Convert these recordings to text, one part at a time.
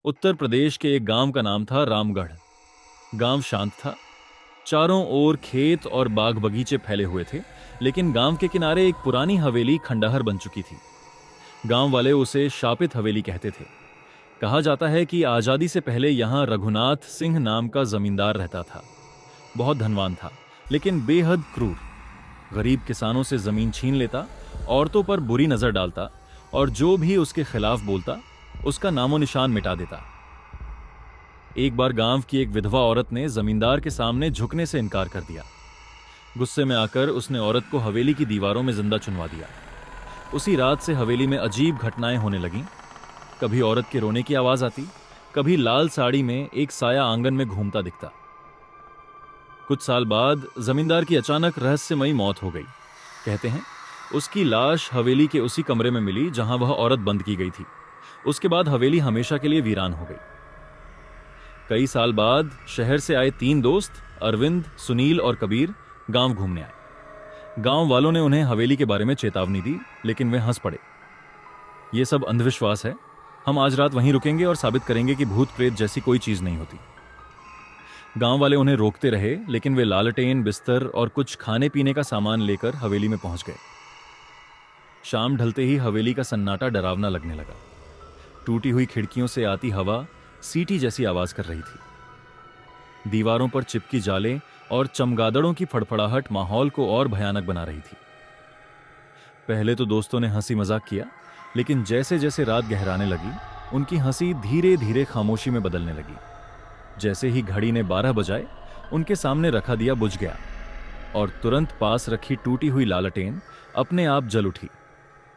उत्तर प्रदेश के एक गांव का नाम था रामगढ़। गांव शांत था। चारों ओर खेत और बाग बगीचे फैले हुए थे, लेकिन गांव के किनारे एक पुरानी हवेली खंडहर बन चुकी थी। गांव वाले उसे शापित हवेली कहते थे। कहा जाता है कि आजादी से पहले यहां रघुनाथ सिंह नाम का जमींदार रहता था। बहुत धनवान था, लेकिन बेहद क्रूर। गरीब किसानों से जमीन छीन लेता, औरतों पर बुरी नजर डालता और जो भी उसके खिलाफ बोलता उसका नामो निशान मिटा देता। एक बार गांव की एक विधवा औरत ने जमींदार के सामने झुकने से इनकार कर दिया। गुस्से में आकर उसने औरत को हवेली की दीवारों में जिंदा चुनवा दिया। उसी रात से हवेली में अजीब घटनाएं होने लगीं। कभी औरत के रोने की आवाज आती, कभी लाल साड़ी में एक साया आंगन में घूमता दिखता। कुछ साल बाद जमींदार की अचानक रहस्यमयी मौत हो गई। कहते हैं उसकी लाश हवेली के उसी कमरे में मिली जहां वह औरत बंद की गई थी। उसके बाद हवेली हमेशा के लिए वीरान हो गई। कई साल बाद शहर से आए तीन दोस्त अरविंद, सुनील और कबीर गांव घूमने आए। गांव वालों ने उन्हें हवेली के बारे में चेतावनी दी, लेकिन वे हंस पड़े। यह सब अंधविश्वास है। हम आज रात वहीं रुकेंगे और साबित करेंगे कि भूत प्रेत जैसी कोई चीज नहीं होती। गांव वाले उन्हें रोकते रहे, लेकिन वे लालटेन, बिस्तर और कुछ खाने पीने का सामान लेकर हवेली में पहुंच गए। शाम ढलते ही हवेली का सन्नाटा डरावना लगने लगा। टूटी हुई खिड़कियों से आती हवा सीटी जैसी आवाज कर रही थी। दीवारों पर चिपकी जालें और चमगादड़ों की फड़फड़ाहट माहौल को और भयानक बना रही थी। पहले तो दोस्तों ने हंसी मजाक किया, लेकिन जैसे जैसे रात गहराने लगी, उनकी हंसी धीरे धीरे खामोशी में बदलने लगी। जैसे ही घड़ी ने 12 बजाए, उनके सामने रखा दिया बुझ गया और तुरंत पास रखी टूटी हुई लालटेन अपने आप जल उठी।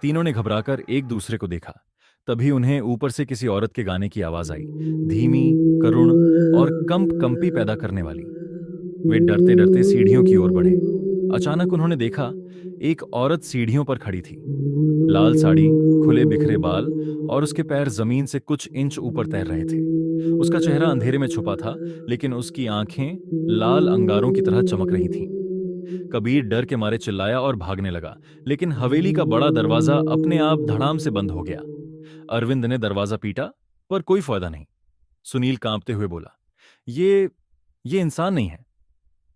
तीनों ने घबराकर एक दूसरे को देखा। तभी उन्हें ऊपर से किसी औरत के गाने की आवाज आई, धीमी, करुण और कंपी पैदा करने वाली। वे डरते डरते सीढ़ियों की ओर बढ़े। अचानक उन्होंने देखा, एक औरत सीढ़ियों पर खड़ी थी। लाल साड़ी, खुले बिखरे बाल और उसके पैर जमीन से कुछ इंच ऊपर तैर रहे थे। उसका चेहरा अंधेरे में छुपा था, लेकिन उसकी आंखें लाल अंगारों की तरह चमक रही थीं। कबीर डर के मारे चिल्लाया और भागने लगा, लेकिन हवेली का बड़ा दरवाजा अपने आप धड़ाम से बंद हो गया। अरविंद ने दरवाजा पीटा, पर कोई फायदा नहीं। सुनील कांपते हुए बोला, ये इंसान नहीं है।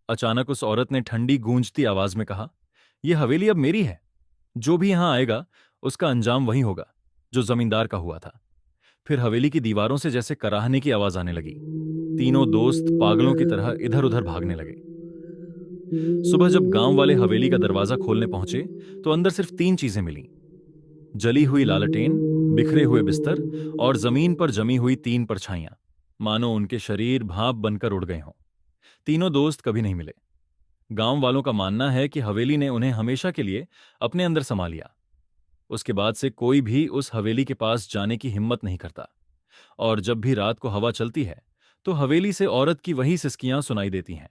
अचानक उस औरत ने ठंडी गूंजती आवाज में कहा, यह हवेली अब मेरी है। जो भी यहां आएगा उसका अंजाम वही होगा जो जमींदार का हुआ था। फिर हवेली की दीवारों से जैसे कराहने की आवाज आने लगी। तीनों दोस्त पागलों की तरह इधर उधर भागने लगे। सुबह जब गांव वाले हवेली का दरवाजा खोलने पहुंचे, तो अंदर सिर्फ तीन चीजें मिली, जली हुई लालटेन, बिखरे हुए बिस्तर और जमीन पर जमी हुई तीन परछाइयां, मानो उनके शरीर भाप बनकर उड़ गए हों। तीनों दोस्त कभी नहीं मिले। गांव वालों का मानना है कि हवेली ने उन्हें हमेशा के लिए अपने अंदर समा लिया। उसके बाद से कोई भी उस हवेली के पास जाने की हिम्मत नहीं करता, और जब भी रात को हवा चलती है तो हवेली से औरत की वही सिसकियां सुनाई देती हैं।